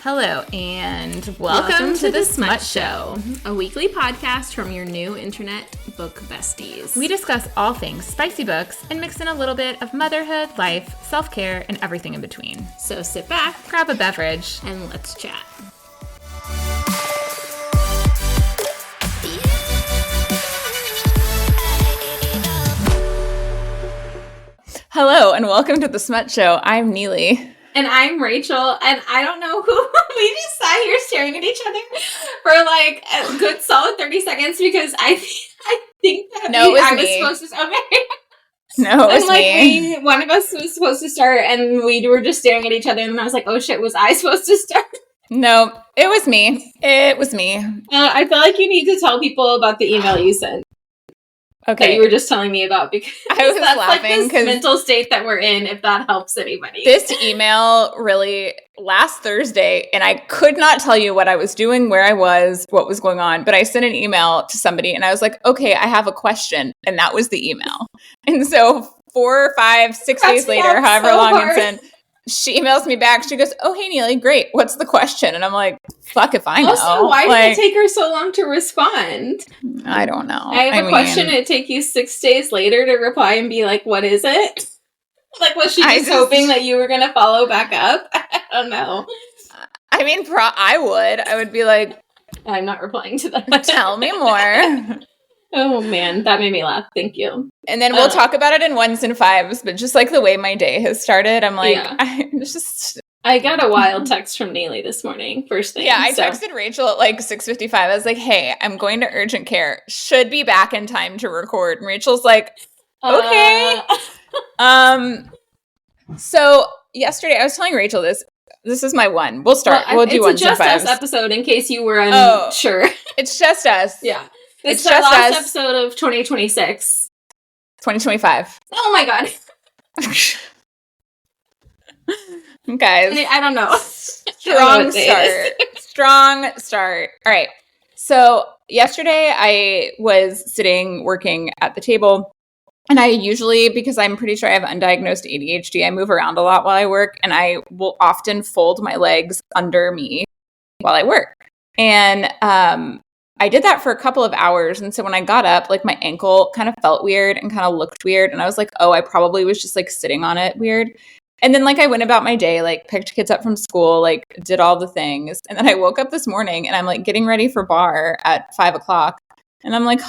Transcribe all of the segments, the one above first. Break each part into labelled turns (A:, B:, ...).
A: Hello, and welcome to the Smut Show,
B: a weekly podcast from your new internet book besties.
A: We discuss all things spicy books and mix in a little bit of motherhood, life, self-care, and everything in between.
B: So sit back,
A: grab a beverage,
B: and let's chat.
A: Hello, and welcome to the Smut Show. I'm Neely.
B: And I'm Rachel, and I don't know who, we just sat here staring at each other for like a good solid 30 seconds because I think that I was supposed to, okay.
A: No, it was me.
B: One of us was supposed to start, and we were just staring at each other, and I was like, oh shit, was I supposed to start?
A: No, it was me. It was me.
B: I feel like you need to tell people about the email you sent.
A: Okay.
B: That you were just telling me about, because
A: I was
B: that's
A: laughing
B: like this mental state that we're in, if that helps anybody.
A: This email really last Thursday, and I could not tell you what I was doing, where I was, what was going on, but I sent an email to somebody and I was like, okay, I have a question. And that was the email. And so 4, 5, 6 days later, however long it's been, she emails me back. She goes, oh, hey, Neely, great. What's the question? And I'm like, fuck if I know.
B: Also, why did it take her so long to respond?
A: I don't know.
B: I have a question. It'd take you 6 days later to reply and be like, what is it? Like, was she just hoping that you were going to follow back up? I don't know.
A: I mean, I would. I would be like,
B: I'm not replying to that.
A: Tell me more.
B: Oh, man. That made me laugh. Thank you.
A: And then we'll talk about it in ones and fives, but just like the way my day has started, I'm like,
B: yeah.
A: I
B: got a wild text from Neely this morning, first thing.
A: Yeah, I texted Rachel at like 6:55. I was like, hey, I'm going to urgent care. Should be back in time to record. And Rachel's like, okay. So yesterday, I was telling Rachel this. This is my one. We'll start. We'll do ones and fives.
B: It's a Just Us episode, in case you were unsure.
A: It's just us.
B: Yeah. It's our last episode of 2026.
A: 2025.
B: Oh my god.
A: Guys.
B: I don't know.
A: Strong start. All right. So yesterday I was sitting working at the table, and I usually, because I'm pretty sure I have undiagnosed ADHD, I move around a lot while I work, and I will often fold my legs under me while I work. And I did that for a couple of hours. And so when I got up, like my ankle kind of felt weird and kind of looked weird. And I was like, oh, I probably was just like sitting on it weird. And then like I went about my day, like picked kids up from school, like did all the things. And then I woke up this morning and I'm like getting ready for bar at 5 o'clock. And I'm like,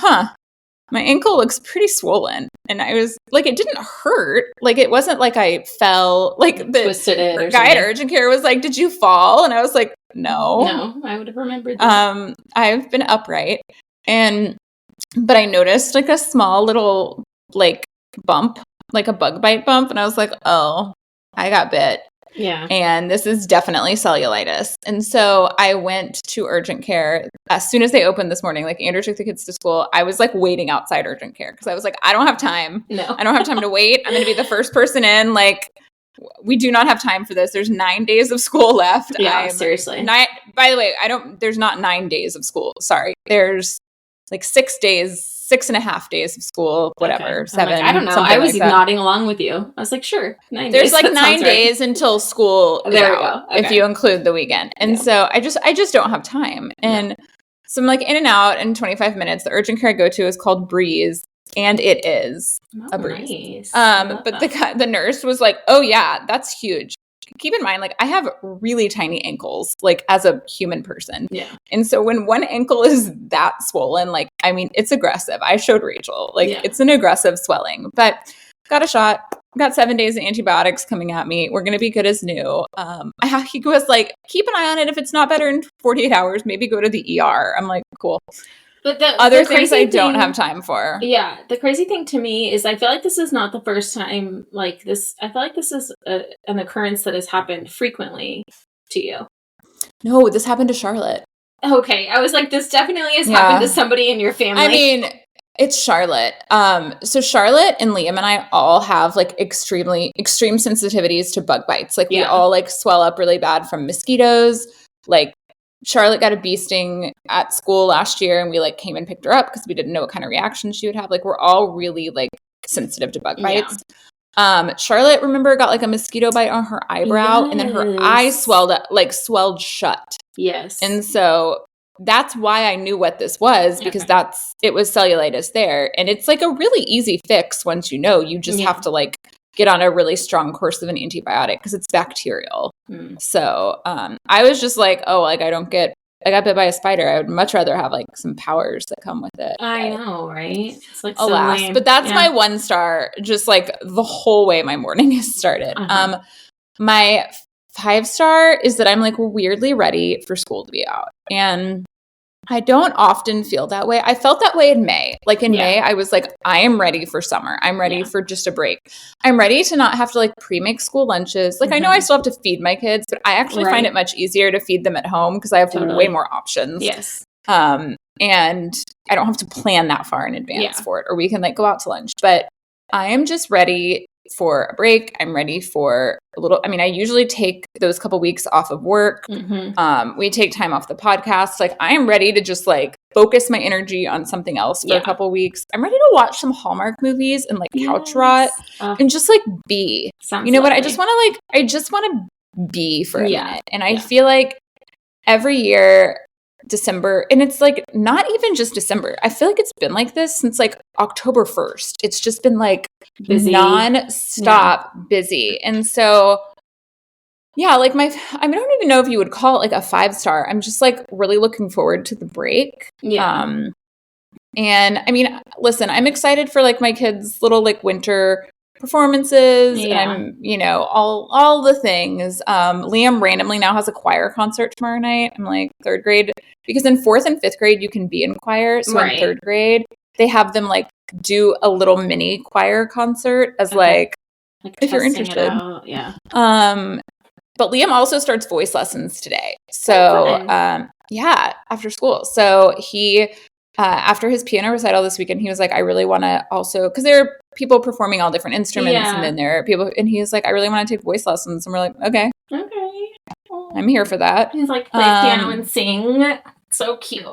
A: my ankle looks pretty swollen. And I was like, it didn't hurt. Like, it wasn't like I fell, like the
B: twisted it or
A: guy at urgent care was like, did you fall? And I was like,
B: no, I would have remembered that.
A: I've been upright, but I noticed like a small little like bump, like a bug bite bump. And I was like, oh, I got bit.
B: Yeah.
A: And this is definitely cellulitis. And so I went to urgent care as soon as they opened this morning. Like Andrew took the kids to school. I was like waiting outside urgent care because I was like, I don't have time.
B: No,
A: I don't have time to wait. I'm going to be the first person in. Like, we do not have time for this. There's 9 days of school left.
B: Yeah, seriously.
A: By the way, there's not 9 days of school. Sorry. There's like 6 days, 6.5 days of school, whatever, okay. 7.
B: Like, I don't know. I was nodding along with you. I was like, sure. 9
A: There's
B: days.
A: like 9 days until school is
B: there
A: out,
B: we go. Okay.
A: If you include the weekend. And so I just don't have time. And so I'm like in and out in 25 minutes. The urgent care I go to is called Breeze. And it is a breeze.
B: Nice.
A: But the nurse was like, oh yeah, that's huge. Keep in mind, like I have really tiny ankles, like as a human person.
B: Yeah.
A: And so when one ankle is that swollen, like, I mean, it's aggressive. I showed Rachel, like it's an aggressive swelling, but got a shot, got 7 days of antibiotics coming at me. We're going to be good as new. He was like, keep an eye on it. If it's not better in 48 hours, maybe go to the ER. I'm like, cool.
B: But
A: other things I don't have time for.
B: Yeah. The crazy thing to me is I feel like this is not the first time like this. I feel like this is an occurrence that has happened frequently to you.
A: No, this happened to Charlotte.
B: Okay. I was like, this definitely has happened to somebody in your family.
A: I mean, it's Charlotte. So Charlotte and Liam and I all have like extreme sensitivities to bug bites. Like we all like swell up really bad from mosquitoes. Like Charlotte got a bee sting at school last year, and we like came and picked her up because we didn't know what kind of reaction she would have. Like we're all really like sensitive to bug bites. Charlotte, remember, got like a mosquito bite on her eyebrow, and then her eye swelled shut.
B: Yes.
A: And so that's why I knew what this was, because it was cellulitis there. And it's like a really easy fix once you know. You just have to like get on a really strong course of an antibiotic because it's bacterial. So I was just like, oh, like I got bit by a spider. I would much rather have like some powers that come with it.
B: I know, right? It's like
A: alas,
B: so lame.
A: But that's my 1 star, just like the whole way my morning has started. My 5 star is that I'm like weirdly ready for school to be out. And I don't often feel that way. I felt that way in May. Like in May, I was like, I am ready for summer. I'm ready for just a break. I'm ready to not have to like pre-make school lunches. Like I know I still have to feed my kids, but I actually find it much easier to feed them at home because I have way more options.
B: Yes.
A: And I don't have to plan that far in advance for it, or we can like go out to lunch. But I am just ready for a break. I'm ready for I usually take those couple weeks off of work. We take time off the podcast. Like I am ready to just like focus my energy on something else for a couple weeks. I'm ready to watch some Hallmark movies and like couch rot and just like be.
B: Sounds
A: you know
B: lovely.
A: what? I just want to be for a minute. And I feel like every year December, and it's like not even just December. I feel like it's been like this since like October 1st. It's just been like busy. Non-stop busy. And so like I don't even know if you would call it like a 5 star. I'm just like really looking forward to the break. And I mean, listen, I'm excited for like my kids' little like winter performances and I'm, all the things. Liam randomly now has a choir concert tomorrow night. I'm like 3rd grade, because in 4th and 5th grade you can be in choir. So in 3rd grade they have them like do a little mini choir concert as like if you're interested. But Liam also starts voice lessons today. So after school. So he after his piano recital this weekend, he was like, I really want to also, because there are people performing all different instruments, and then there are people, and he was like, I really want to take voice lessons. And we're like, okay. I'm here for that.
B: He's like, play piano and sing. So cute.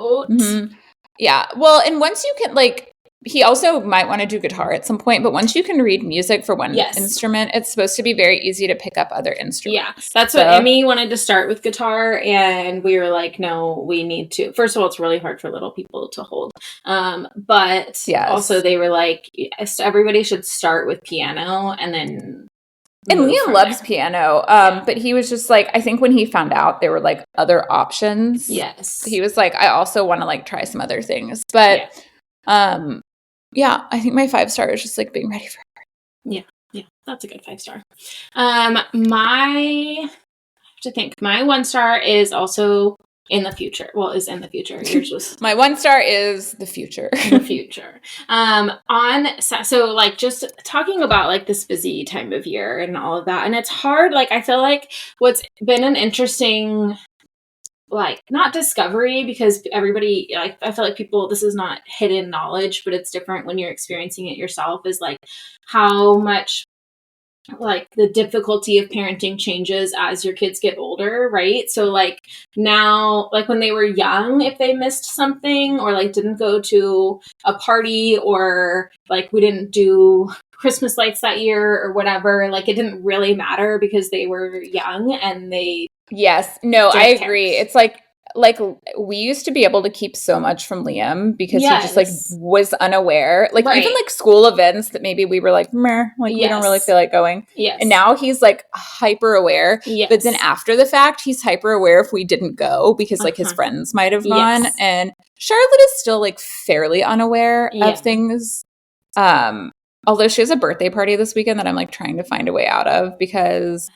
A: Yeah. Well, and once you can like, he also might want to do guitar at some point, but once you can read music for one instrument, it's supposed to be very easy to pick up other instruments.
B: Yeah, that's what Emmy wanted to start with guitar, and we were like, no, we need to. First of all, it's really hard for little people to hold. But also they were like, everybody should start with piano and then
A: and Liam loves piano. But he was just like, I think when he found out there were like other options, he was like, I also want to like try some other things. But I think my 5 star is just like being ready for it.
B: Yeah, that's a good 5 star. I have to think. My 1 star is also in the future. Well, is in the future. Yours was
A: my 1 star is the future.
B: The future. So like just talking about like this busy time of year and all of that, and it's hard. Like I feel like what's been an interesting, like, not discovery, because everybody, like, I feel like people, this is not hidden knowledge, but it's different when you're experiencing it yourself, is like how much like the difficulty of parenting changes as your kids get older, right? So like now, like when they were young, if they missed something or like didn't go to a party, or like we didn't do Christmas lights that year or whatever, like it didn't really matter because they were young and they
A: I agree. It's like we used to be able to keep so much from Liam because he just like was unaware, like even like school events that maybe we were like, meh, like we don't really feel like going. And now he's like hyper aware, but then after the fact, he's hyper aware if we didn't go because like his friends might have gone. And Charlotte is still like fairly unaware of things. Although she has a birthday party this weekend that I'm like trying to find a way out of, because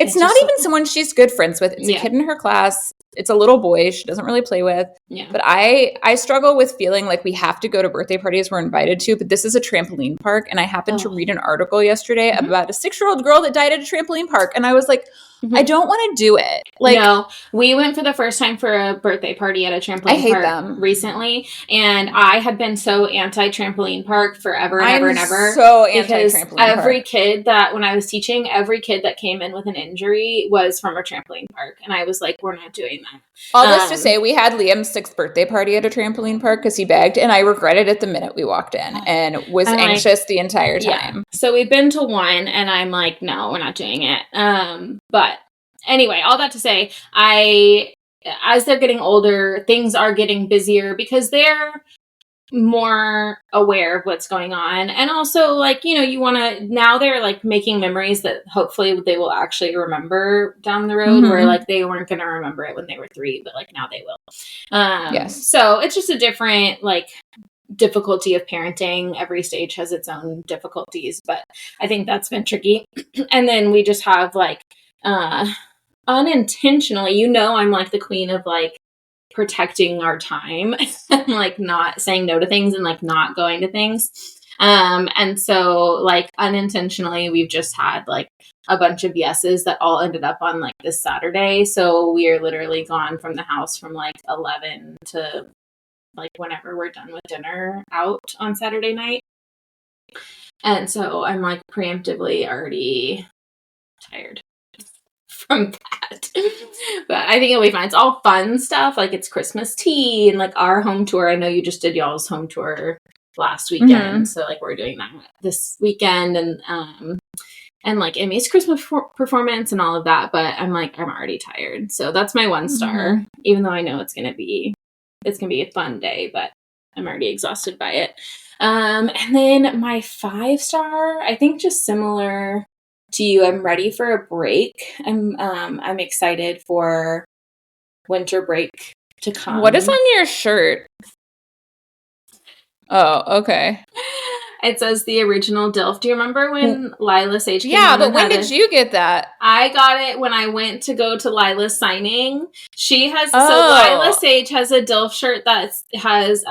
A: it's not even someone she's good friends with. It's a kid in her class. It's a little boy she doesn't really play with. But I struggle with feeling like we have to go to birthday parties we're invited to, but this is a trampoline park. And I happened to read an article yesterday about a 6-year-old girl that died at a trampoline park. And I was like, I don't want to do it. Like,
B: no, we went for the first time for a birthday party at a trampoline park recently, and I have been so anti-trampoline park forever and ever and ever.
A: So anti-trampoline park.
B: Every kid that, when I was teaching, every kid that came in with an injury was from a trampoline park, and I was like, we're not doing that.
A: All this to say, we had Liam's 6th birthday party at a trampoline park because he begged, and I regretted it the minute we walked in and was anxious the entire time.
B: Yeah. So we've been to one, and I'm like, no, we're not doing it. But anyway, all that to say, as they're getting older, things are getting busier because they're more aware of what's going on. And also, like, you want to, now they're like making memories that hopefully they will actually remember down the road, where like they weren't going to remember it when they were 3, but like now they will.
A: Yes.
B: So it's just a different, like, difficulty of parenting. Every stage has its own difficulties, but I think that's been tricky. And then we just have like, unintentionally, I'm like the queen of like protecting our time and like not saying no to things and like not going to things. And so like unintentionally, we've just had like a bunch of yeses that all ended up on like this Saturday. So we are literally gone from the house from like 11 to like whenever we're done with dinner out on Saturday night. And so I'm like preemptively already tired from that. But I think it'll be fine. It's all fun stuff. Like it's Christmas tea and like our home tour. I know you just did y'all's home tour last weekend. So like we're doing that this weekend, and like Emmy's Christmas performance and all of that. But I'm already tired. So that's my 1 star, even though I know it's gonna be a fun day, but I'm already exhausted by it. And then my 5 star, I think just similar to you, I'm ready for a break. I'm excited for winter break to come.
A: What is on your shirt? Oh, okay.
B: It says the original DILF. Do you remember when Lila Sage came
A: Yeah, but when did you get that?
B: I got it when I went to go to Lila's signing. She has so Lila Sage has a DILF shirt that has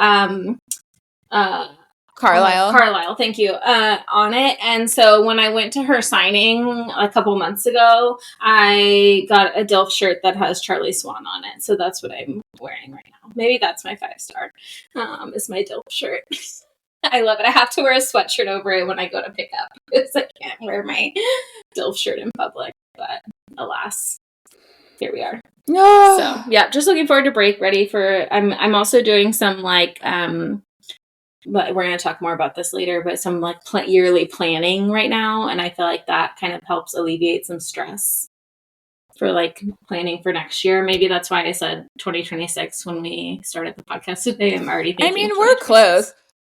B: Carlisle, thank you, on it. And so when I went to her signing a couple months ago, I got a DILF shirt that has Charlie Swan on it. So that's what I'm wearing right now. Maybe that's my 5 star, is my DILF shirt. I love it. I have to wear a sweatshirt over it when I go to pick up because I can't wear my DILF shirt in public. But alas, here we are.
A: No.
B: So yeah, just looking forward to break. Ready for. I'm also doing some like but we're going to talk more about this later, but some like yearly planning right now. And I feel like that kind of helps alleviate some stress for like planning for next year. Maybe that's why I said 2026 when we started the podcast today. I'm already thinking.
A: I mean, we're close.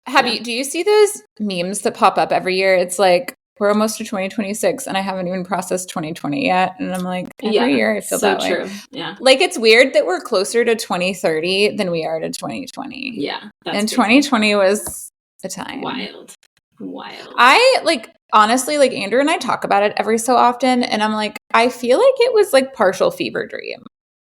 A: Do you see those memes that pop up every year? It's like, we're almost to 2026 and I haven't even processed 2020 yet. And I'm like, every year I feel that way. True.
B: Yeah.
A: Like it's weird that we're closer to 2030 than we are to 2020.
B: Yeah.
A: And 2020 was a time.
B: Wild.
A: I like, honestly, like Andrew and I talk about it every so often. And I'm like, I feel like it was like partial fever dream.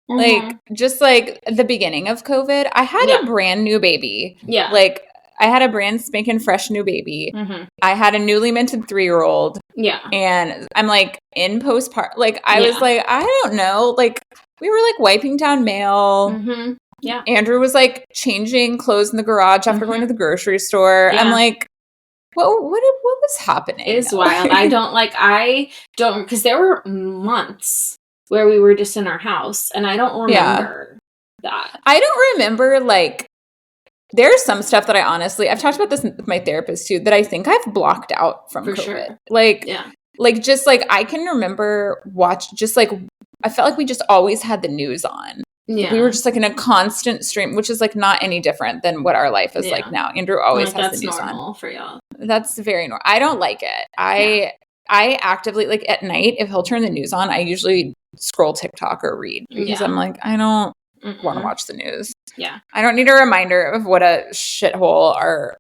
A: Like just like the beginning of COVID, I had a brand new baby.
B: Yeah.
A: Like I had a brand spanking fresh new baby. I had a newly minted 3-year-old.
B: Yeah.
A: And I'm like in postpartum. Like I was like, I don't know. Like we were like wiping down mail.
B: Yeah.
A: Andrew was like changing clothes in the garage after going to the grocery store.
B: Yeah.
A: I'm like, what was happening?
B: It's wild. I don't, because there were months where we were just in our house and I don't remember that.
A: I don't remember like, there's some stuff that I've talked about this with my therapist too, that I think I've blocked out from COVID. Sure. Like just like I can remember I felt like we just always had the news on. Yeah. We were just like in a constant stream, which is like not any different than what our life is like now. Andrew always has the news on. That's
B: normal for y'all.
A: That's very normal. I don't like it. I actively, like at night, if he'll turn the news on, I usually scroll TikTok or read because I'm like, I don't want to watch the news.
B: Yeah.
A: I don't need a reminder of what a shithole our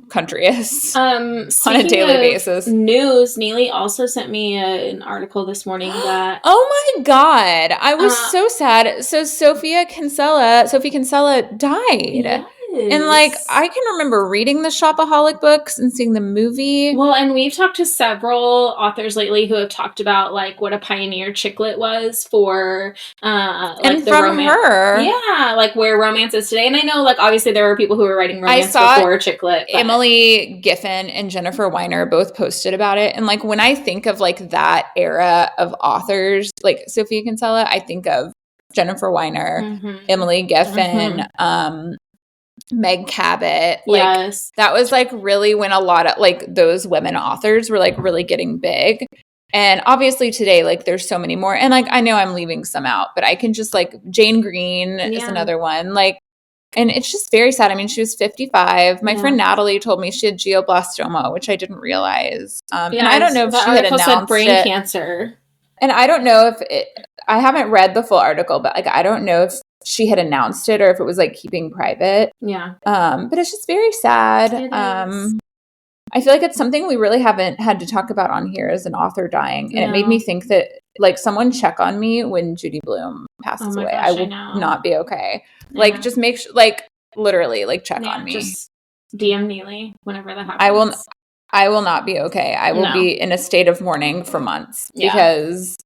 A: country is on a daily basis.
B: News, Neely also sent me an article this morning that
A: oh my God. I was so sad. So Sophie Kinsella died. And like, I can remember reading the Shopaholic books and seeing the movie.
B: Well, and we've talked to several authors lately who have talked about like what a pioneer chicklet was for like
A: and
B: the
A: from
B: romance.
A: her,
B: Yeah, like where romance is today. And I know like obviously there were people who were writing romance
A: I saw
B: before chicklet. But
A: Emily Giffen and Jennifer Weiner both posted about it. And like, when I think of like that era of authors, like Sophia Kinsella, I think of Jennifer Weiner, Emily Giffen, Meg Cabot. Like,
B: yes.
A: that was like really when a lot of like those women authors were like really getting big. And obviously today, like there's so many more. And like, I know I'm leaving some out, but I can just like Jane Green is another one. Like, and it's just very sad. I mean, she was 55. My friend Natalie told me she had glioblastoma, which I didn't realize. And I don't know if she had announced
B: brain cancer.
A: And I don't know if I haven't read the full article, but like, I don't know if she had announced it or if it was like keeping private.
B: Yeah.
A: But it's just very sad. I feel like it's something we really haven't had to talk about on here as an author dying. And it made me think that like someone check on me when Judy Blume passes away. Gosh, I will not be okay. Like, just make sure, like literally like check on me. Just
B: DM Neely whenever that happens.
A: I will not be okay. I will be in a state of mourning for months because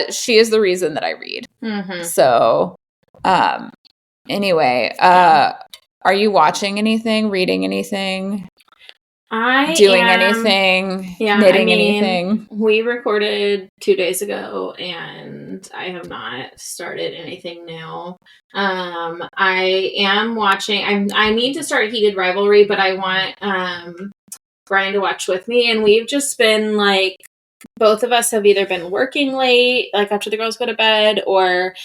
A: she is the reason that I read. So, anyway, are you watching anything, reading anything? Doing anything, knitting anything?
B: We recorded 2 days ago and I have not started anything new. I am watching, I need to start Heated Rivalry, but I want Brian to watch with me, and we've just been like, both of us have either been working late, like after the girls go to bed, or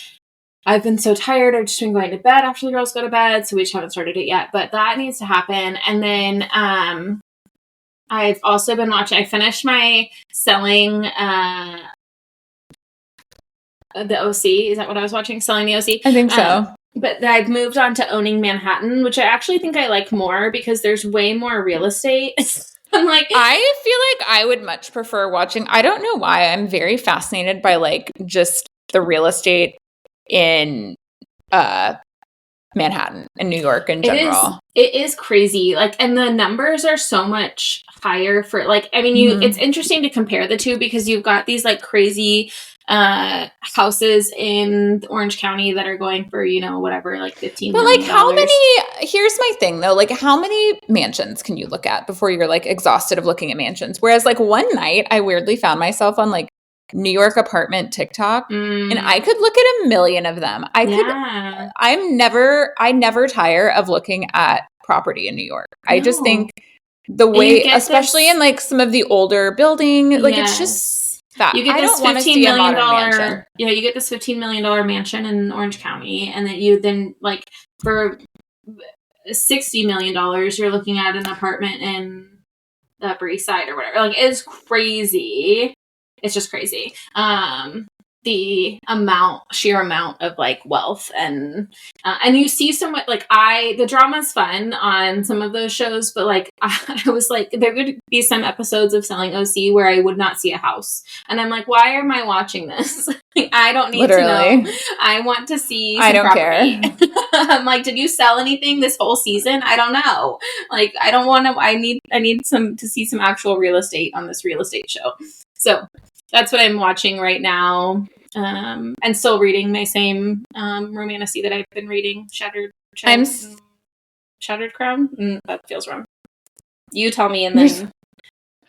B: I've been so tired, I've just been going to bed after the girls go to bed, so we just haven't started it yet, but that needs to happen. And then I've also been watching, I finished my Selling the OC. Is that what I was watching? Selling the OC?
A: I think so.
B: But I've moved on to Owning Manhattan, which I actually think I like more because there's way more real estate. I'm like,
A: I feel like I would much prefer watching. I don't know why. I'm very fascinated by like just the real estate in Manhattan and New York in general.
B: It is crazy. Like, and the numbers are so much higher for like, I mean, it's interesting to compare the two because you've got these like crazy houses in Orange County that are going for, you know, whatever, like $15 million.
A: But like here's my thing though, like how many mansions can you look at before you're like exhausted of looking at mansions? Whereas like one night I weirdly found myself on like New York apartment TikTok and I could look at a million of them. I never tire of looking at property in New York. No. I just think the way, especially in like some of the older building, like it's just that.
B: You get this $15 million, you get this $15 million mansion in Orange County, and that you then like for $60 million, you're looking at an apartment in the Upper East Side or whatever. Like, it's crazy. It's just crazy. The sheer amount of like wealth and you see so much, like the drama's fun on some of those shows, but like I was like, there would be some episodes of Selling OC where I would not see a house. And I'm like, why am I watching this? Like, I don't need to know. I want to see some property. Care. I'm like, did you sell anything this whole season? I don't know. Like, I don't want to, I need to see some actual real estate on this real estate show. So that's what I'm watching right now. And still reading my same romantasy that I've been reading, Shattered Crown. That feels wrong. You tell me, and then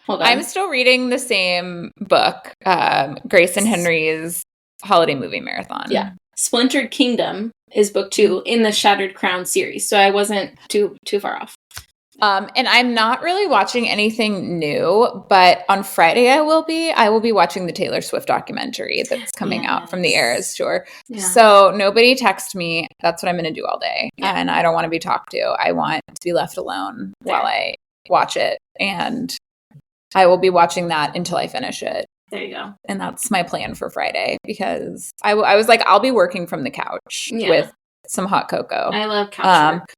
B: hold on.
A: I'm still reading the same book, Grace and Henry's Holiday Movie Marathon.
B: Yeah, Splintered Kingdom is book 2 in the Shattered Crown series, so I wasn't too far off.
A: And I'm not really watching anything new, but on Friday I will be watching the Taylor Swift documentary that's coming out from the Eras tour. Yeah. So nobody text me. That's what I'm going to do all day. Yeah. And I don't want to be talked to. I want to be left alone while I watch it. And I will be watching that until I finish it.
B: There you go.
A: And that's my plan for Friday because I was like, I'll be working from the couch with some hot cocoa.
B: I love couch work.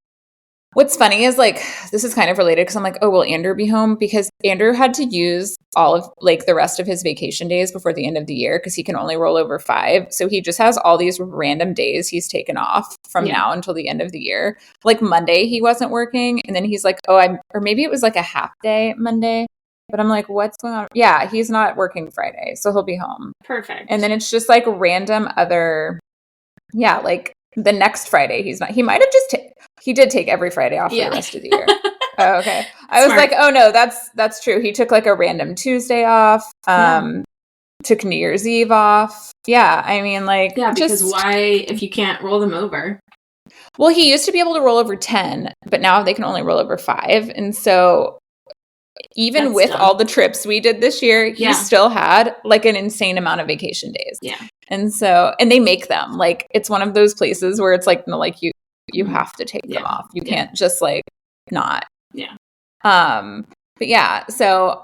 A: What's funny is like, this is kind of related because I'm like, oh, will Andrew be home? Because Andrew had to use all of like the rest of his vacation days before the end of the year because he can only roll over 5. So he just has all these random days he's taken off from now until the end of the year. Like Monday, he wasn't working. And then he's like, or maybe it was like a half day Monday. But I'm like, what's going on? Yeah, he's not working Friday. So he'll be home.
B: Perfect.
A: And then it's just like random other, like the next Friday he's not. He might have just he did take every Friday off for the rest of the year. Oh, okay. I was like, oh no, that's true. He took like a random Tuesday off. Took New Year's Eve off. Yeah, I mean, like,
B: because why if you can't roll them over?
A: Well, he used to be able to roll over 10, but now they can only roll over 5, and so even that's with dumb. All the trips we did this year, he still had like an insane amount of vacation days. Yeah. And so, and they make them like, it's one of those places where it's like, no, like you have to take them off. You can't just like not. Yeah. But yeah, so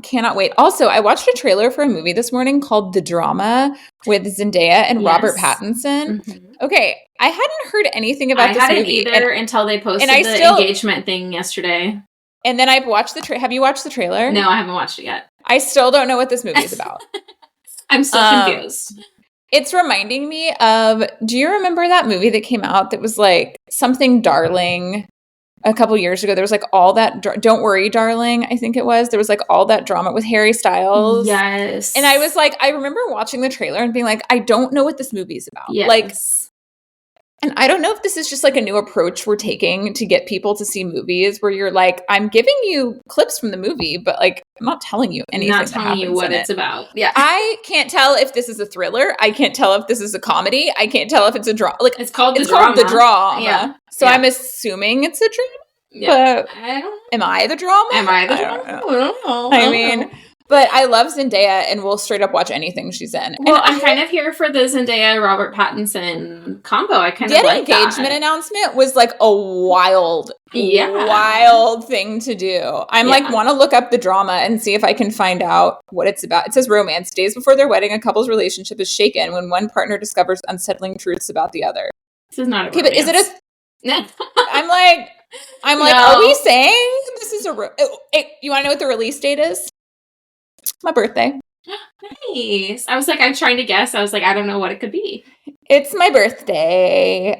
A: cannot wait. Also, I watched a trailer for a movie this morning called The Drama with Zendaya and Robert Pattinson. Mm-hmm. Okay. I hadn't heard anything about this movie. I hadn't
B: either until they posted the engagement thing yesterday.
A: And then I've watched have you watched the trailer?
B: No, I haven't watched it yet.
A: I still don't know what this movie is about.
B: I'm so confused.
A: It's reminding me of, do you remember that movie that came out that was like something Darling a couple years ago? There was like all that, Don't Worry Darling, I think it was. There was like all that drama with Harry Styles.
B: Yes.
A: And I was like, I remember watching the trailer and being like, I don't know what this movie is about.
B: Yes.
A: Like, and I don't know if this is just like a new approach we're taking to get people to see movies where you're like, I'm giving you clips from the movie, but like, I'm not telling you anything.
B: Not telling you what it's about. Yeah.
A: I can't tell if this is a thriller. I can't tell if this is a comedy. I can't tell if it's a drama. Like,
B: it's called The
A: Drama.
B: Yeah.
A: So I'm assuming it's a drama.
B: Yeah.
A: But am I the drama?
B: I don't know.
A: I mean, but I love Zendaya and will straight up watch anything she's in.
B: Well, and I'm kind of here for the Zendaya Robert Pattinson combo. I kind of like
A: that. The engagement announcement was like a wild thing to do. I'm like, want to look up The Drama and see if I can find out what it's about. It says romance. Days before their wedding, a couple's relationship is shaken when one partner discovers unsettling truths about the other.
B: This is not a
A: romance. But is it a... I'm like, no. Are we saying this is you want to know what the release date is? My birthday.
B: Nice. I was like, I'm trying to guess. I was like, I don't know what it could be.
A: It's my birthday.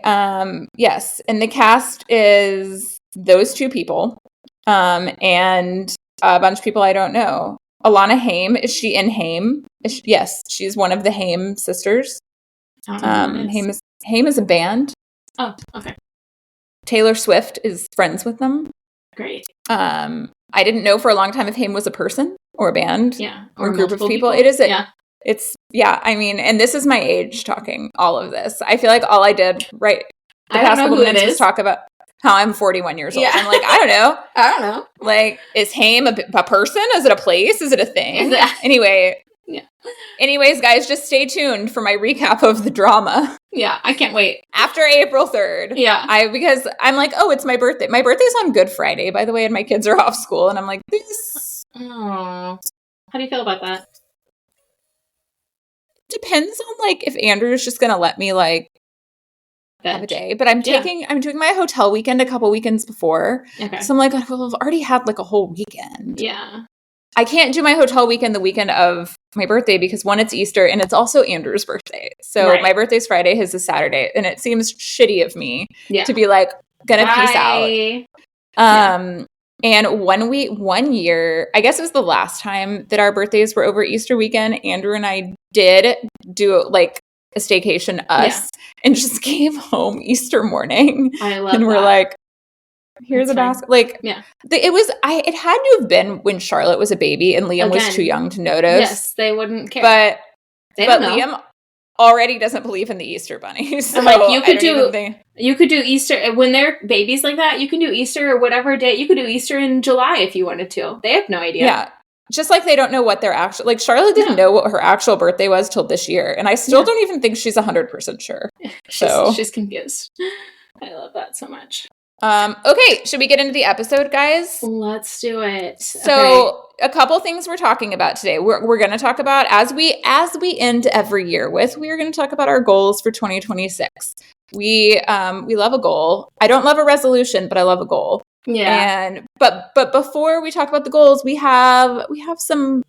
A: Yes. And the cast is those 2 people. And a bunch of people I don't know. Alana Haim. Is she in Haim? Yes. She's one of the Haim sisters. Haim is a band.
B: Oh, okay.
A: Taylor Swift is friends with them.
B: Great.
A: I didn't know for a long time if Haim was a person or a band or a group of people. It is I mean, and this is my age talking all of this. I feel like all I did the past couple minutes was talk about how I'm 41 years old. I'm like, I don't know. Like, is Haim a person? Is it a place? Is it a thing? Anyway. Yeah. Anyways, guys, just stay tuned for my recap of The Drama.
B: Yeah, I can't wait.
A: After April 3rd.
B: Yeah.
A: Because I'm like, oh, it's my birthday. My birthday's on Good Friday, by the way, and my kids are off school. And I'm like, this.
B: Oh. How do you feel about that?
A: Depends on, like, if Andrew's just going to let me, like, have a day. But I'm doing my hotel weekend a couple weekends before. Okay. So I'm like, well, I've already had, like, a whole weekend.
B: Yeah.
A: I can't do my hotel weekend the weekend of my birthday because, one, it's Easter and it's also Andrew's birthday. So my birthday's Friday, his is Saturday. And it seems shitty of me to be like, gonna peace out. And 1 year, I guess it was the last time that our birthdays were over Easter weekend, Andrew and I did do like a staycation and just came home Easter morning.
B: I love
A: and we're
B: that.
A: Like, here's a basket. Like, it had to have been when Charlotte was a baby and Liam was too young to notice.
B: Yes, they wouldn't care.
A: But Liam already doesn't believe in the Easter bunny. So
B: like, you could do Easter when they're babies like that. You can do Easter or whatever day. You could do Easter in July if you wanted to. They have no idea.
A: Yeah. Just like they don't know what their actual, like Charlotte didn't know what her actual birthday was till this year. And I still don't even think she's 100% sure.
B: She's confused. I love that so much.
A: Okay, should we get into the episode, guys?
B: Let's do it.
A: So, a couple things we're talking about today. We're going to talk about, as we end every year with, we are going to talk about our goals for 2026. we love a goal. I don't love a resolution, but I love a goal.
B: Yeah.
A: And but before we talk about the goals, we have some,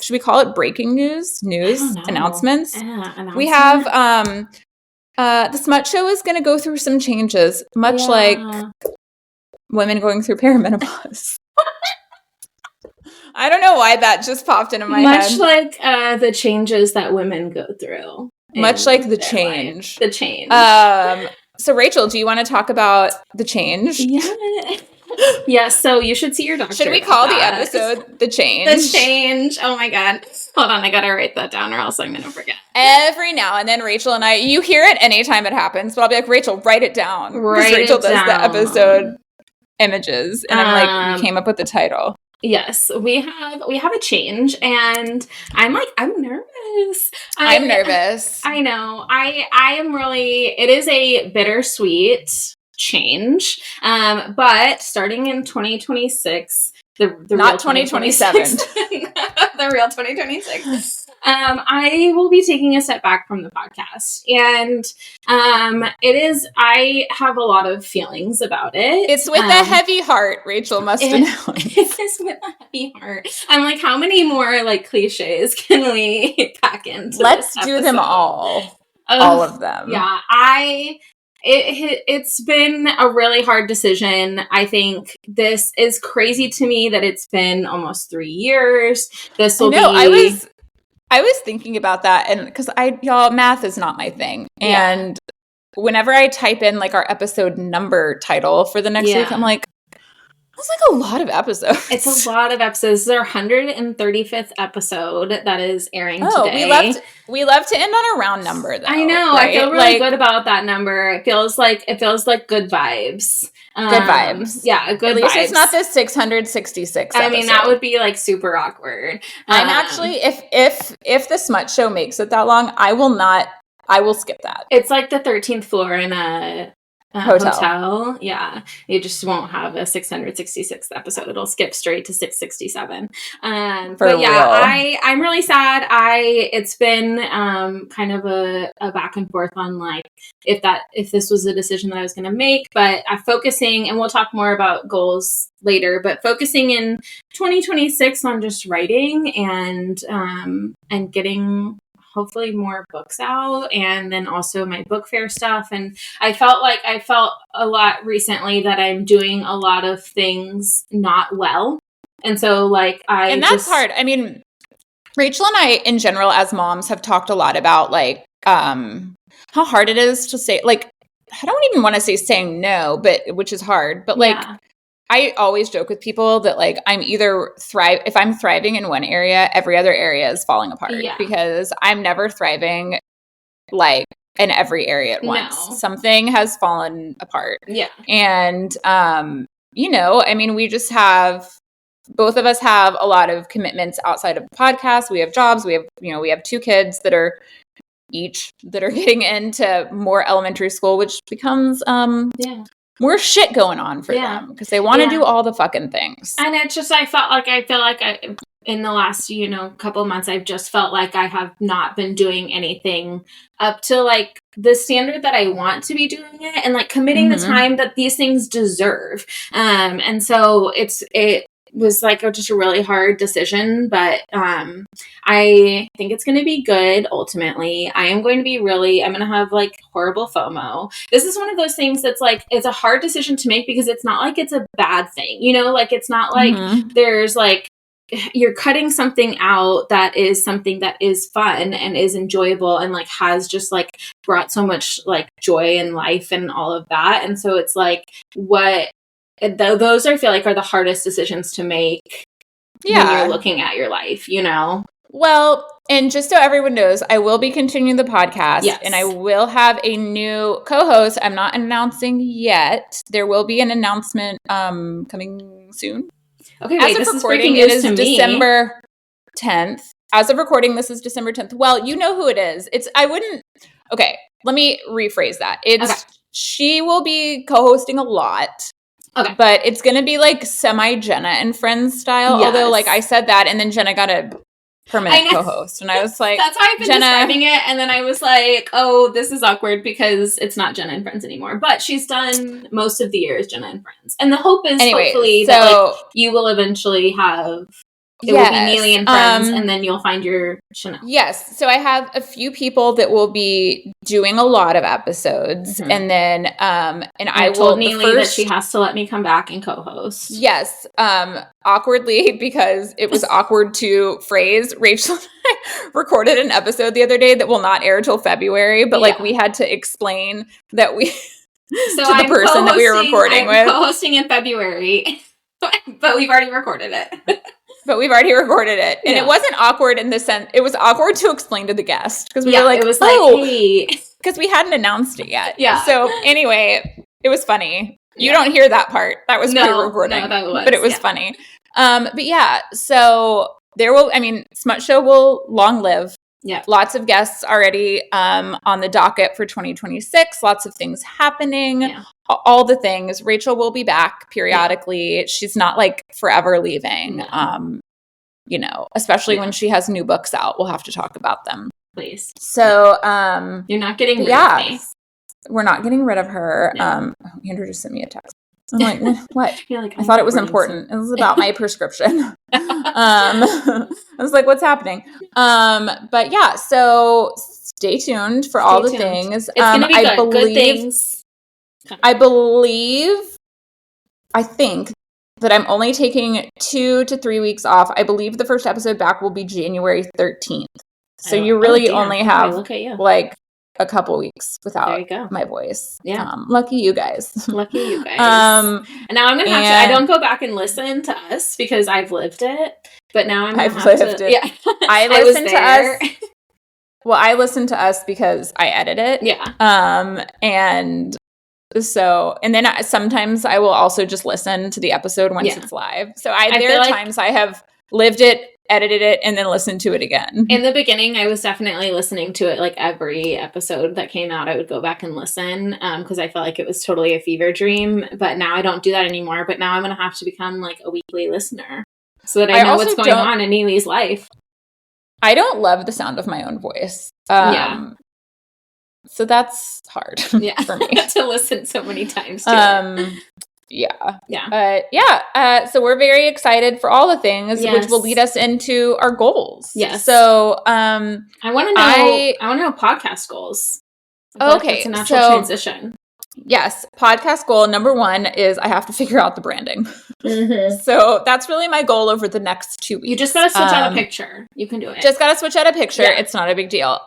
A: should we call it breaking news?
B: I don't know.
A: Announcements.
B: Announcement?
A: We have the Smut Show is going to go through some changes, much like women going through perimenopause. I don't know why that just popped into my head.
B: Much like the changes that women go through.
A: Much like the change.
B: The change.
A: So Rachel, do you want to talk about the change?
B: Yeah. Yes, so you should see your doctor.
A: Should we call the episode The Change?
B: The Change. Oh my God. Hold on, I gotta write that down or else I'm gonna forget.
A: Every now and then Rachel and I, you hear it anytime it happens, but I'll be like, Rachel, write it down. Because Rachel does the episode images. And I'm like, we came up with the title.
B: Yes, we have a change, and I'm nervous.
A: I'm nervous.
B: I know. I am really. It is a bittersweet change. But starting in 2026, the
A: not 2027,
B: the real 2026. I will be taking a step back from the podcast, and it is. I have a lot of feelings about it.
A: It's with a heavy heart, Rachel must announce.
B: It is with a heavy heart. I'm like, how many more like cliches can we pack into?
A: Let's do them all. All of them.
B: Yeah, It's been a really hard decision. I think this is crazy to me that it's been almost 3 years. This will be.
A: I was thinking about that, and because y'all, math is not my thing. Yeah. And whenever I type in like our episode number title for the next week, I'm like, that's like a lot of episodes.
B: It's a lot of episodes. This is our 135th episode that is airing today.
A: We love to end on a round number, though.
B: I know. Right? I feel really good about that number. It feels like good vibes.
A: Good vibes.
B: Yeah, good vibes.
A: At least it's not the 666 episode.
B: I mean, that would be like super awkward.
A: I'm actually, if the Smut Show makes it that long, I will skip that.
B: It's like the 13th floor in a hotel. Yeah, you just won't have a 666th episode. It'll skip straight to 667. But yeah, I'm really sad. It's been kind of a back and forth on like if this was a decision that I was going to make, but I'm focusing, and we'll talk more about goals later, but focusing in 2026 on just writing and getting hopefully more books out, and then also my book fair stuff. And I felt a lot recently that I'm doing a lot of things not well. And so that's
A: hard. I mean, Rachel and I in general as moms have talked a lot about like how hard it is to say, like, I don't even want to say saying no, but which is hard, but like I always joke with people that like I'm either if I'm thriving in one area, every other area is falling apart because I'm never thriving like in every area at once. No. Something has fallen apart. Yeah. And, I mean, both of us have a lot of commitments outside of the podcast. We have jobs. We have 2 kids that are getting into more elementary school, which becomes, more shit going on for them because they want to do all the fucking things.
B: And it's just, I feel like in the last, couple of months, I've just felt like I have not been doing anything up to like the standard that I want to be doing it and like committing the time that these things deserve. And so it was like just a really hard decision, but I think it's going to be good ultimately. I'm going to have like horrible FOMO. This is one of those things that's like, it's a hard decision to make because it's not like it's a bad thing, like it's not like there's like, you're cutting something out that is something that is fun and is enjoyable and like has just like brought so much like joy and life and all of that. And so it's like those I feel like are the hardest decisions to make when you're looking at your life,
A: Well, and just so everyone knows, I will be continuing the podcast and I will have a new co-host. I'm not announcing yet. There will be an announcement coming soon.
B: Okay, wait, this is breaking news to me.
A: December 10th. As of recording, this is December 10th. Well, you know who it is. Okay, let me rephrase that. She will be co-hosting a lot. Okay. But it's going to be like semi Jenna and Friends style. Yes. Although like I said that and then Jenna got a permanent co-host. And I was like,
B: that's how I've been describing it. And then I was like, oh, this is awkward because it's not Jenna and Friends anymore. But she's done most of the year as Jenna and Friends. And the hope is hopefully that like you will eventually have it will be Neely and Friends, and then you'll find your Chanel.
A: Yes. So I have a few people that will be doing a lot of episodes. Mm-hmm. And then and I
B: told Neely that she has to let me come back and co-host.
A: Yes. Awkwardly, because it was awkward to phrase. Rachel and I recorded an episode the other day that will not air till February, but like we had to explain that we
B: so
A: to the person that we were recording with.
B: Co-hosting in February, but we've already recorded it.
A: But we've already recorded it. And it wasn't awkward in the sense, it was awkward to explain to the guest. Because we were like,
B: it was hey.
A: Because we hadn't announced it yet.
B: Yeah.
A: So anyway, it was funny. You don't hear that part. That was pre-recording.
B: No, that was.
A: But it was funny. But yeah, so there will, Smut Show will long live.
B: Yeah.
A: Lots of guests already on the docket for 2026. Lots of things happening. Yeah. All the things. Rachel will be back periodically. Yeah. She's not like forever leaving. No. Especially when she has new books out. We'll have to talk about them.
B: Please.
A: So
B: you're not getting rid of me.
A: We're not getting rid of her.
B: No.
A: Andrew just sent me a text. I'm like, what?
B: You're like,
A: I thought it was important. It was about my prescription. I was like, what's happening? But yeah, so stay tuned for all the things.
B: It's going to be good things.
A: I think that I'm only taking 2 to 3 weeks off. I believe the first episode back will be January 13th. So you really only have like a couple weeks without my voice.
B: Yeah.
A: Lucky you guys.
B: Lucky you guys. And now I'm going to have to, I don't go back and listen to us because I've lived it, but now I'm going to have to. Yeah.
A: I listen to us. Well, I listen to us because I edit it.
B: Yeah.
A: And so, and then sometimes I will also just listen to the episode once it's live. So there are times I have lived it, edited it, and then listened to it again.
B: In the beginning, I was definitely listening to it like every episode that came out. I would go back and listen because I felt like it was totally a fever dream. But now I don't do that anymore. But now I'm going to have to become like a weekly listener so that I know what's going on in Neely's life.
A: I don't love the sound of my own voice. So that's hard for me.
B: To listen so many times to
A: it. So we're very excited for all the things, which will lead us into our goals.
B: Yes.
A: So
B: I want to know podcast goals.
A: Okay.
B: It's a natural transition.
A: Yes. Podcast goal number 1 is I have to figure out the branding.
B: Mm-hmm.
A: So that's really my goal over the next 2 weeks.
B: You just got to switch out a picture. You can do it.
A: Just got to switch out a picture. Yeah. It's not a big deal.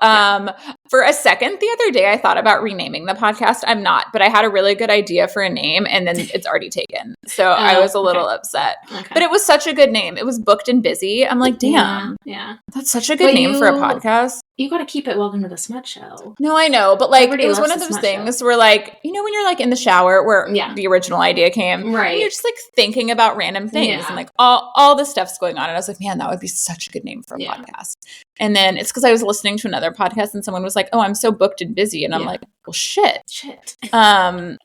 A: For a second the other day, I thought about renaming the podcast. I'm not, but I had a really good idea for a name and then it's already taken. So I was a little upset. Okay. But it was such a good name. It was Booked and Busy. I'm like, damn.
B: Yeah.
A: That's such a good name for a podcast.
B: You got to keep it Welcome to the Smut Show.
A: No, I know. But like, it was one of those things where like, when you're like in the shower where the original idea came.
B: Right.
A: And you're just like thinking about random things and like all this stuff's going on. And I was like, man, that would be such a good name for a podcast. And then it's because I was listening to another podcast and someone was like, oh, I'm so booked and busy. And I'm like, well, shit.
B: It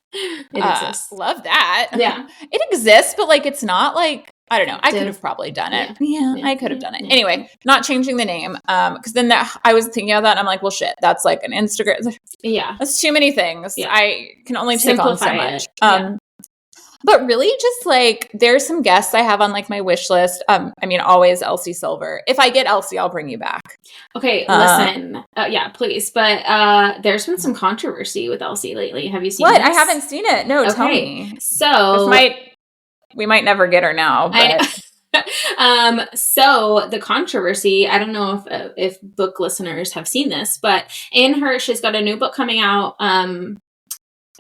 B: exists.
A: Love that.
B: Yeah.
A: It exists, but like, it's not like, I don't know. I could have probably done it. Yeah, I could have done it. Anyway, not changing the name. Because then I was thinking of that and I'm like, well, shit, that's like an Instagram.
B: Yeah.
A: That's too many things. Yeah. I can only take on so much. But really just like, there's some guests I have on like my wish list. Always Elsie Silver. If I get Elsie, I'll bring you back.
B: Okay, listen. Please. But there's been some controversy with Elsie lately. Have you seen
A: what?
B: This?
A: I haven't seen it. No, tell me.
B: So
A: we might never get her now, but
B: so the controversy, I don't know if book listeners have seen this, but she's got a new book coming out. I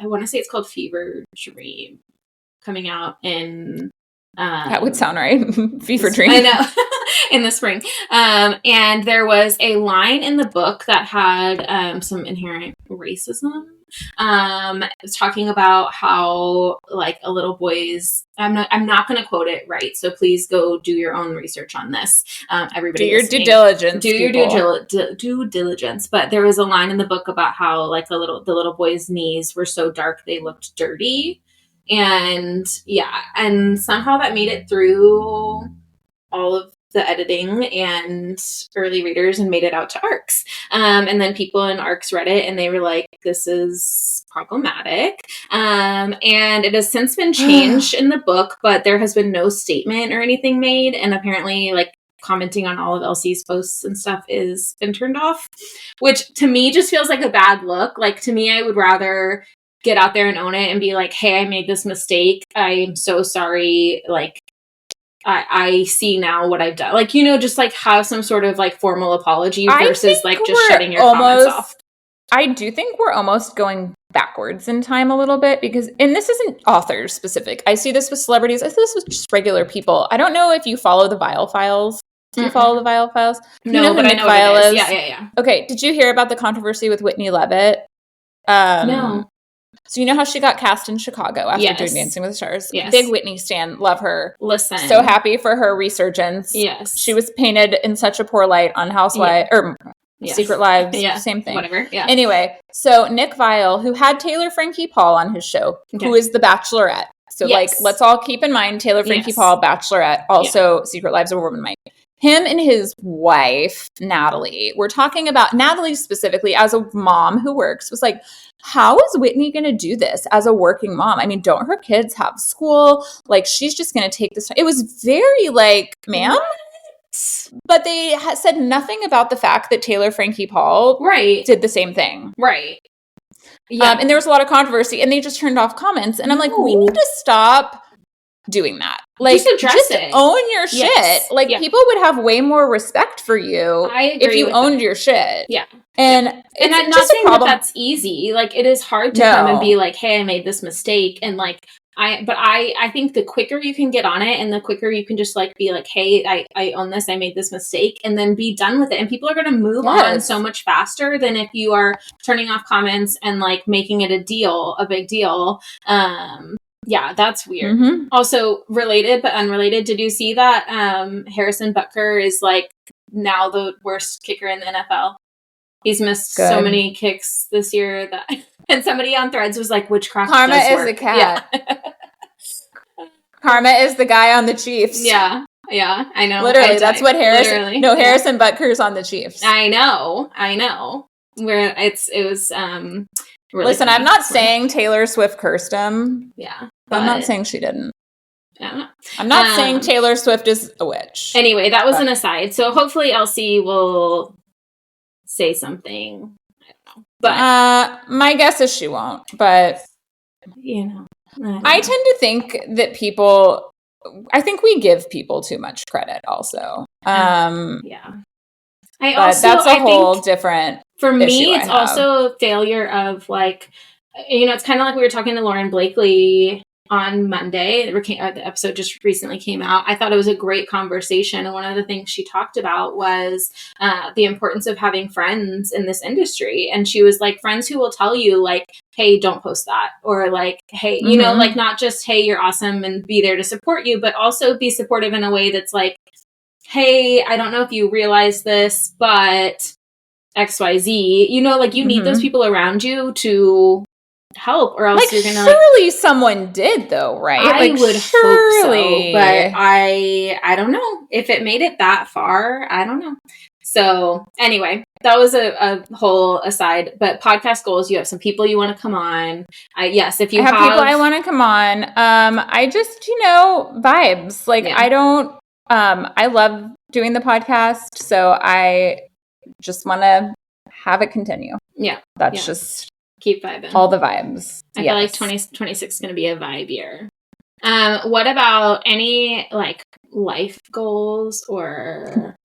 B: want to say it's called Fever Dream, coming out in
A: that would sound right. Fever Dream.
B: I know. In the spring. And there was a line in the book that had some inherent racism. It was talking about how like a little boy's I'm not going to quote it right, so please go do your own research on this. Everybody
A: do your due diligence.
B: Do your due diligence. But there was a line in the book about how like the little boy's knees were so dark they looked dirty. And somehow that made it through all of the editing and early readers and made it out to ARCs. And then people in ARCs read it and they were like, this is problematic. And it has since been changed in the book, but there has been no statement or anything made. And apparently, like, commenting on all of Elsie's posts and stuff is been turned off, which to me just feels like a bad look. Like, to me, I would rather get out there and own it and be like, hey, I made this mistake. I'm so sorry. Like, I see now what I've done. Like, you know, just like have some sort of like formal apology versus like just shutting your comments off.
A: I do think we're almost going backwards in time a little bit because, and this isn't authors specific. I see this with celebrities. I see this with just regular people. I don't know if you follow the Vile Files. Do you follow the Vile Files?
B: No,
A: you know
B: but
A: who
B: I
A: Nick
B: know
A: Vile
B: what it is.
A: is?
B: Yeah.
A: Okay, did you hear about the controversy with Whitney Levitt?
B: No.
A: So you know how she got cast in Chicago after doing Dancing with the Stars?
B: Yes.
A: Big Whitney stan. Love her.
B: Listen.
A: So happy for her resurgence.
B: Yes.
A: She was painted in such a poor light on Housewives, or Secret Lives, same thing.
B: Whatever, yeah.
A: Anyway, so Nick Vile, who had Taylor Frankie Paul on his show, who is the Bachelorette. So, like, let's all keep in mind Taylor Frankie Paul, Bachelorette, also Secret Lives of a Woman Might. Him and his wife, Natalie, we're talking about Natalie specifically as a mom who works, was like, how is Whitney going to do this as a working mom? I mean, don't her kids have school? Like, she's just going to take this. It was very like, ma'am? But they said nothing about the fact that Taylor Frankie Paul did the same thing.
B: Right. Yeah.
A: And there was a lot of controversy, and they just turned off comments. And I'm like, we need to stop doing that. Like,
B: just address it.
A: Own your shit. Like, people would have way more respect for you if you owned your shit.
B: Yeah.
A: And
B: I'm not saying that that's easy. Like, it is hard to come and be like, hey, I made this mistake. And like, I think the quicker you can get on it and the quicker you can just like be like, hey, I own this, I made this mistake, and then be done with it. And people are going to move on so much faster than if you are turning off comments and like making it a big deal. Yeah, that's weird. Mm-hmm. Also, related but unrelated, did you see that Harrison Butker is like now the worst kicker in the NFL? He's missed so many kicks this year that, and somebody on Threads was like, witchcraft
A: Karma
B: does
A: is
B: work.
A: the cat. Yeah. Karma is the guy on the Chiefs.
B: Yeah, I know.
A: Literally, that's what Harrison. Harrison Butker's on the Chiefs.
B: I know. Where it was. Really
A: Listen,
B: funny.
A: I'm not saying Taylor Swift cursed him.
B: Yeah,
A: I'm not saying she didn't.
B: Yeah.
A: I'm not saying Taylor Swift is a witch.
B: Anyway, that was an aside. So hopefully Elsie will say something. I don't know. But
A: my guess is she won't. But
B: you know,
A: I tend to think that people. I think we give people too much credit. Also,
B: yeah.
A: That's a whole different.
B: For me, it's also a failure of like, you know, it's kind of like we were talking to Lauren Blakely on Monday. The episode just recently came out. I thought it was a great conversation. And one of the things she talked about was the importance of having friends in this industry. And she was like, friends who will tell you like, hey, don't post that. Or like, hey, you know, like not just, hey, you're awesome and be there to support you, but also be supportive in a way that's like, hey, I don't know if you realize this, but XYZ, you know, like you need those people around you to help, or else
A: like,
B: you're gonna
A: surely someone did though, right?
B: I would hope so, but I don't know if it made it that far. I don't know. So anyway, that was a whole aside. But podcast goals, you have some people you want to come on. Yes, if you have
A: people I want to come on. I just vibes. Like I don't. I love doing the podcast, so I just want to have it continue.
B: Yeah,
A: that's just
B: keep vibing.
A: All the vibes.
B: I feel like 2026 is going to be a vibe year. What about any like life goals or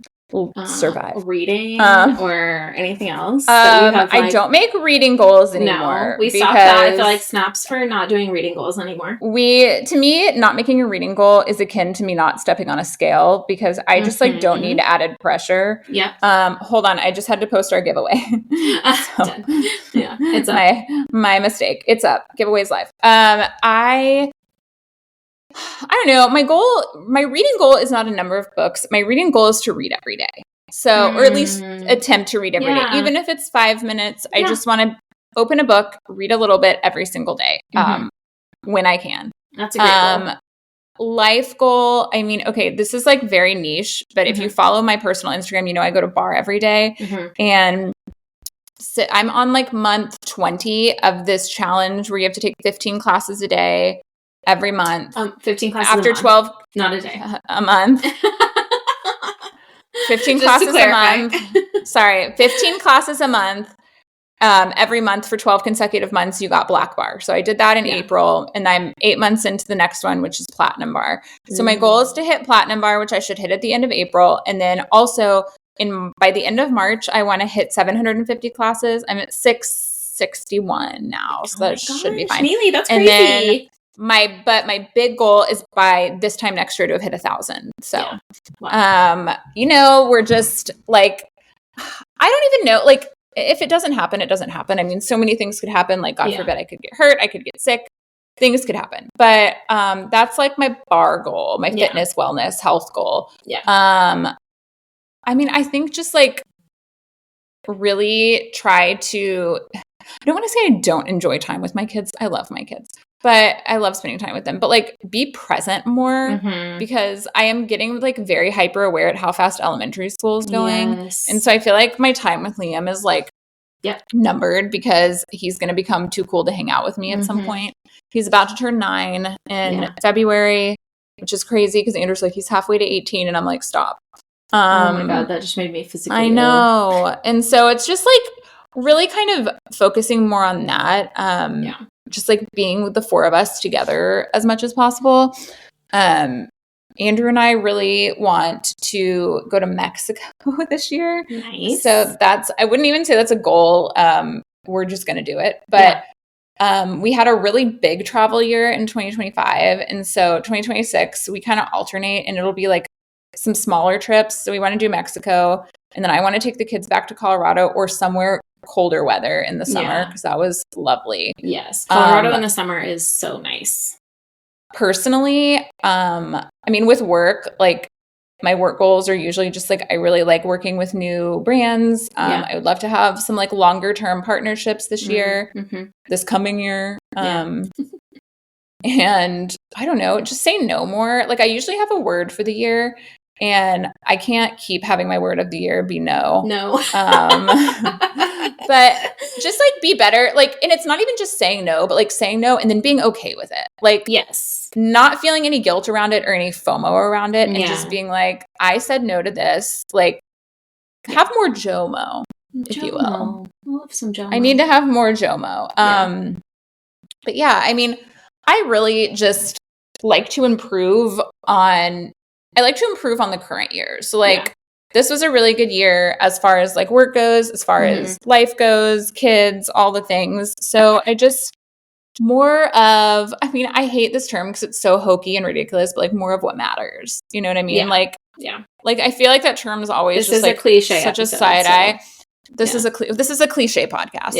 A: survive
B: reading or anything else? That you have,
A: I don't make reading goals anymore.
B: No, we stopped that. I feel like snaps for not doing reading goals anymore.
A: To me, not making a reading goal is akin to me not stepping on a scale because I just like don't need added pressure.
B: Yeah.
A: Hold on, I just had to post our giveaway.
B: Yeah, it's up.
A: My mistake. It's up. Giveaway's live. I don't know. My reading goal is not a number of books. My reading goal is to read every day. So, or at least attempt to read every day. Even if it's 5 minutes, I just want to open a book, read a little bit every single day when I can.
B: That's a great goal.
A: life goal, I mean, okay, this is like very niche, but if you follow my personal Instagram, you know I go to bar every day. And so I'm on like month 20 of this challenge where you have to take 15 classes a day every month.
B: 15 classes
A: after
B: a month.
A: 12
B: not a day.
A: A month. 15 classes a month. Sorry, 15 classes a month. Every month for 12 consecutive months, you got black bar. So I did that in April, and I'm 8 months into the next one, which is platinum bar. So my goal is to hit platinum bar, which I should hit at the end of April. And then also by the end of March, I want to hit 750 classes. I'm at 661 now. So that should be fine.
B: Neely, that's
A: and
B: crazy.
A: Then my big goal is by this time next year to have hit 1,000. So, we're just like, I don't even know, like, if it doesn't happen, it doesn't happen. I mean, so many things could happen. Like, God forbid, I could get hurt. I could get sick. Things could happen. But that's like my bar goal, my fitness, wellness, health goal. I mean, I think just like really try to, I don't want to say I don't enjoy time with my kids. I love my kids, but I love spending time with them. But like be present more because I am getting like very hyper aware at how fast elementary school is going. And so I feel like my time with Liam is like numbered because he's going to become too cool to hang out with me at some point. He's about to turn 9 in February, which is crazy because Andrew's like, he's halfway to 18. And I'm like, stop.
B: Oh my God, that just made me physically
A: I know. Ill. And so it's just like really kind of focusing more on that. Just like being with the 4 of us together as much as possible. Andrew and I really want to go to Mexico this year.
B: Nice.
A: So I wouldn't even say that's a goal. We're just going to do it. But we had a really big travel year in 2025. And so 2026, we kind of alternate and it'll be like some smaller trips. So we want to do Mexico. And then I want to take the kids back to Colorado or somewhere colder weather in the summer because that was lovely.
B: Yes. Colorado in the summer is so nice.
A: Personally, I mean, with work, like my work goals are usually just like, I really like working with new brands. I would love to have some like longer term partnerships this year, this coming year. And I don't know, just say no more. Like I usually have a word for the year. And I can't keep having my word of the year be no.
B: No.
A: But just like be better. Like, and it's not even just saying no, but like saying no and then being okay with it. Like, not feeling any guilt around it or any FOMO around it. And just being like, I said no to this. Like, have more JOMO, if you will.
B: I love some JOMO.
A: I need to have more JOMO. But yeah, I mean, I really just like to improve on the current year. So like this was a really good year as far as like work goes, as far as life goes, kids, all the things. So I just more of, I mean, I hate this term because it's so hokey and ridiculous, but like more of what matters. You know what I mean? Like I feel like that term is always
B: this
A: just
B: is
A: like
B: a cliche
A: such
B: episode,
A: a side eye. This is a cliche podcast.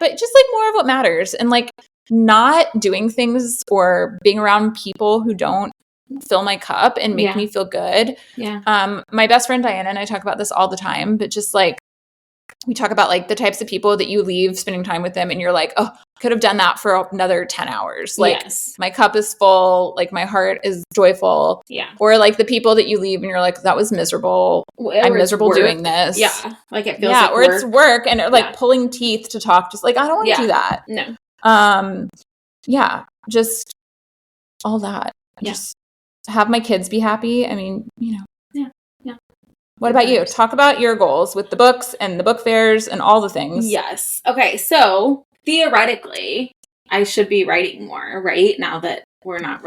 A: But just like more of what matters and like not doing things or being around people who don't fill my cup and make me feel good. My best friend Diana and I talk about this all the time, but just like we talk about like the types of people that you leave spending time with them and you're like, oh, could have done that for another 10 hours. Like my cup is full, like my heart is joyful. Or like the people that you leave and you're like, that was miserable. I'm miserable doing this.
B: Like it feels like
A: or
B: work.
A: It's work and like pulling teeth to talk. Just like, I don't want to do that.
B: No.
A: Just all that. Just have my kids be happy. I mean, you know. What about you? Talk about your goals with the books and the book fairs and all the things.
B: Yes. Okay. So theoretically, I should be writing more, right? Now that I'm not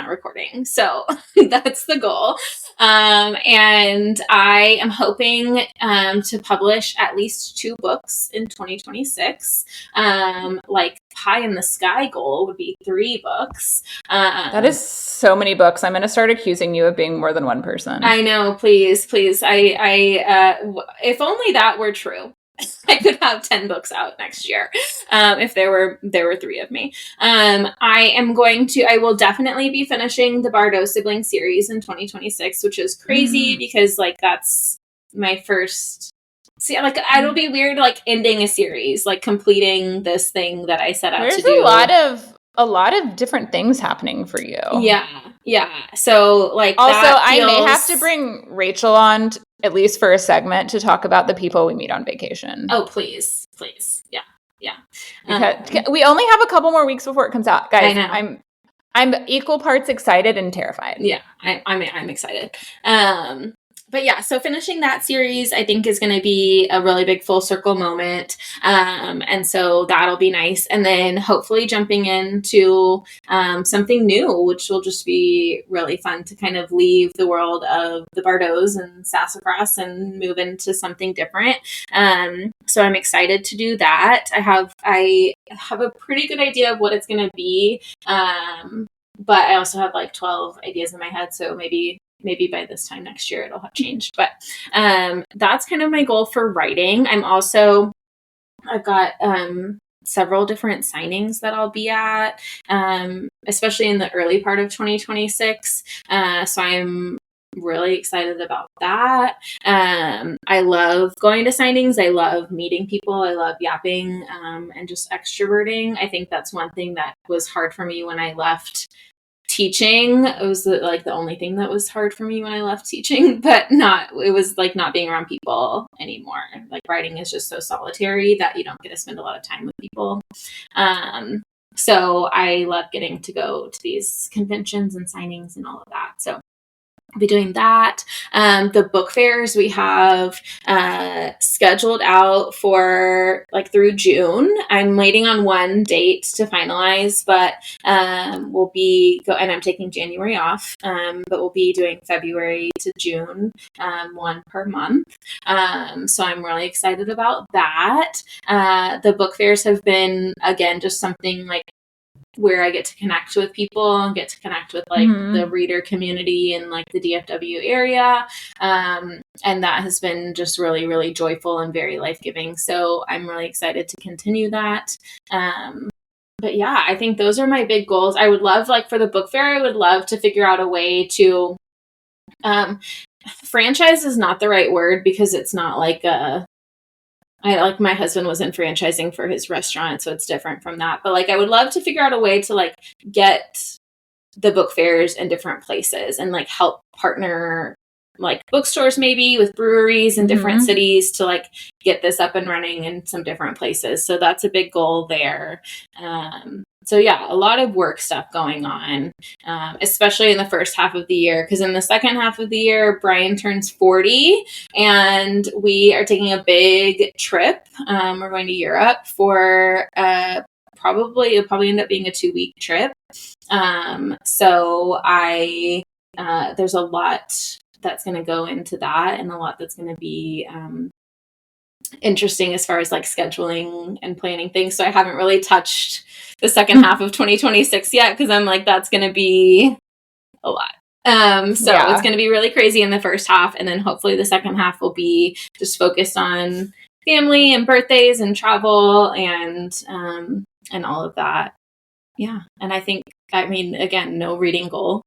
B: recording. So that's the goal. And I am hoping to publish at least 2 books in 2026. Like pie in the sky goal would be 3 books.
A: That is so many books. I'm going to start accusing you of being more than one person.
B: I know. Please. I if only that were true. I could have 10 books out next year. If there were 3 of me. I will definitely be finishing the Bardot sibling series in 2026, which is crazy because like that's my first. See, like it'll be weird, like ending a series, like completing this thing that I set out to do.
A: There's a lot of a lot of different things happening for you.
B: Yeah. So like,
A: also, I may have to bring Rachel on at least for a segment to talk about the people we meet on vacation.
B: Oh, please. Yeah.
A: Because we only have a couple more weeks before it comes out, guys.
B: I know.
A: I'm equal parts excited and terrified.
B: Yeah, I'm excited. But yeah, so finishing that series, I think, is going to be a really big full circle moment. And so that'll be nice. And then hopefully jumping into something new, which will just be really fun to kind of leave the world of the Bardos and Sassafras and move into something different. So I'm excited to do that. I have a pretty good idea of what it's going to be. But I also have like 12 ideas in my head. So maybe by this time next year it'll have changed. But that's kind of my goal for writing. I've got several different signings that I'll be at, especially in the early part of 2026. So I'm really excited about that. I love going to signings. I love meeting people. I love yapping and just extroverting. I think that's one thing that was hard for me when I left teaching. It was like the only thing that was hard for me when I left teaching, but it was like not being around people anymore. Like writing is just so solitary that you don't get to spend a lot of time with people. So I love getting to go to these conventions and signings and all of that. So I'll be doing that. The book fairs we have scheduled out for like through June. I'm waiting on one date to finalize, but we'll be and I'm taking January off, but we'll be doing February to June, one per month. So I'm really excited about that. The book fairs have been, again, just something like where I get to connect with people and get to connect with like the reader community in like the DFW area. And that has been just really, really joyful and very life-giving. So I'm really excited to continue that. But yeah, I think those are my big goals. I would love, like for the book fair, I would love to figure out a way to, franchise is not the right word because it's not like like my husband was in franchising for his restaurant, so it's different from that. But like, I would love to figure out a way to like get the book fairs in different places and like help partner like bookstores maybe with breweries in different cities to like get this up and running in some different places. So that's a big goal there. So yeah, a lot of work stuff going on, especially in the first half of the year, because in the second half of the year, Brian turns 40 and we are taking a big trip. We're going to Europe for it'll probably end up being a 2-week trip. So there's a lot that's going to go into that and a lot that's going to be interesting as far as like scheduling and planning things. So I haven't really touched the second half of 2026 yet because I'm like, that's going to be a lot. It's going to be really crazy in the first half, and then hopefully the second half will be just focused on family and birthdays and travel and all of that. Yeah. And I mean, again, no reading goal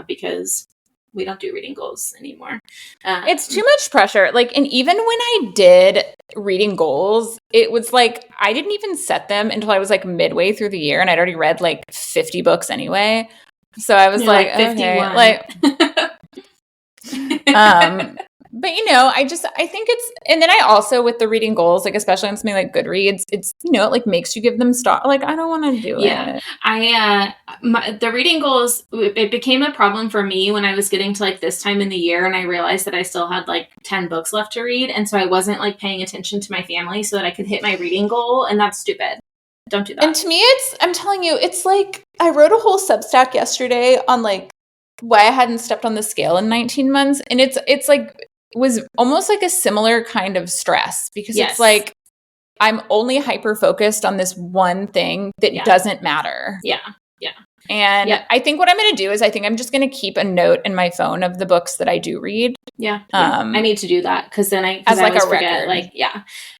B: because we don't do reading goals anymore.
A: It's too much pressure. Like, and even when I did reading goals, it was like, I didn't even set them until I was like midway through the year and I'd already read like 50 books anyway. So I was like 51. Okay, but you know, I think it's, and then I also with the reading goals, like especially on something like Goodreads, it's, you know, it like makes you give them start. Like, I don't want to do it.
B: The reading goals, it became a problem for me when I was getting to like this time in the year and I realized that I still had like 10 books left to read. And so I wasn't like paying attention to my family so that I could hit my reading goal. And that's stupid. Don't do that.
A: And to me, I'm telling you, it's like, I wrote a whole Substack yesterday on like why I hadn't stepped on the scale in 19 months. And it's like, was almost like a similar kind of stress because it's like, I'm only hyper focused on this one thing that doesn't matter.
B: Yeah.
A: And I think what I'm going to do is I think I'm just going to keep a note in my phone of the books that I do read.
B: Yeah. I need to do that because then I
A: as like
B: always
A: a
B: forget,
A: record.
B: like,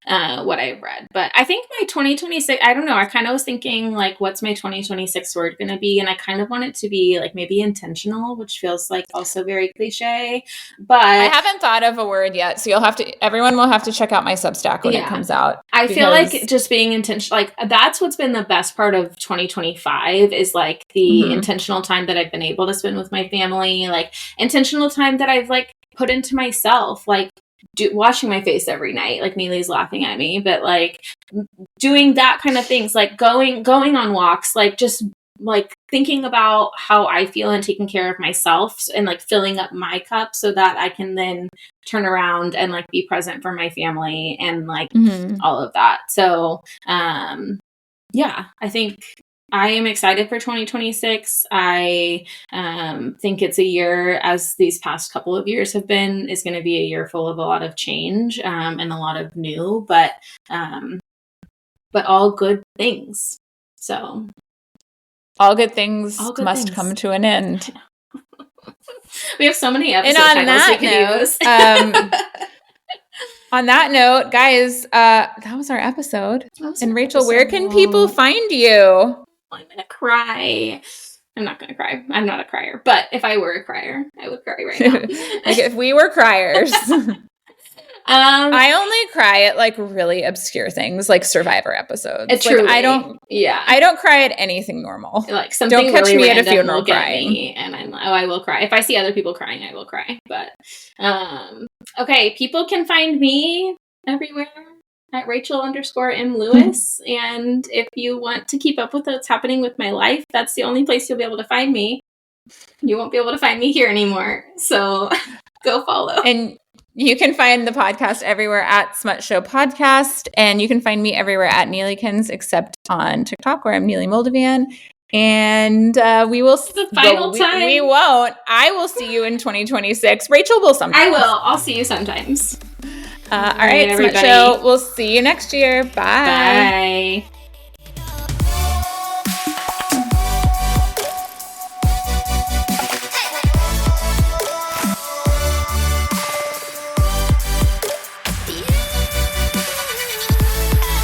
B: what I've read. But I think my 2026, I don't know, I kind of was thinking like, what's my 2026 word going to be? And I kind of want it to be like maybe intentional, which feels like also very cliche, but
A: I haven't thought of a word yet. So everyone will have to check out my Substack when it comes out.
B: I feel like just being intentional, like that's what's been the best part of 2025 is like the intentional time that I've been able to spend with my family, like intentional time that I've like put into myself, like washing my face every night, like Neely's laughing at me, but like doing that kind of things, like going on walks, like just like thinking about how I feel and taking care of myself and like filling up my cup so that I can then turn around and like be present for my family and like all of that. So yeah, I think I am excited for 2026. I think it's a year, as these past couple of years have been, is going to be a year full of a lot of change and a lot of new, but all good things. So
A: all good things must come to an end.
B: We have so many episode titles we could use.
A: On that note, guys, that was our episode. And Rachel, where can people find you?
B: I'm gonna cry. I'm not gonna cry. I'm not a crier. But if I were a crier, I would cry right now.
A: Like if we were criers. I only cry at like really obscure things, like Survivor episodes.
B: Truly,
A: I don't cry at anything normal.
B: Like something
A: don't catch
B: really
A: me at a funeral crying.
B: Me and I'm like, oh, I will cry. If I see other people crying, I will cry. But okay, people can find me everywhere at Rachel_M Lewis. And if you want to keep up with what's happening with my life, that's the only place you'll be able to find me. You won't be able to find me here anymore. So go follow.
A: And you can find the podcast everywhere at Smut Show Podcast. And you can find me everywhere at Neelykins, except on TikTok where I'm Neely Moldovan. And we will
B: the final time.
A: We won't. I will see you in 2026. Rachel will sometimes.
B: I will. I'll see you sometimes.
A: All right, Smut Show. We'll see you next year. Bye.
B: Bye.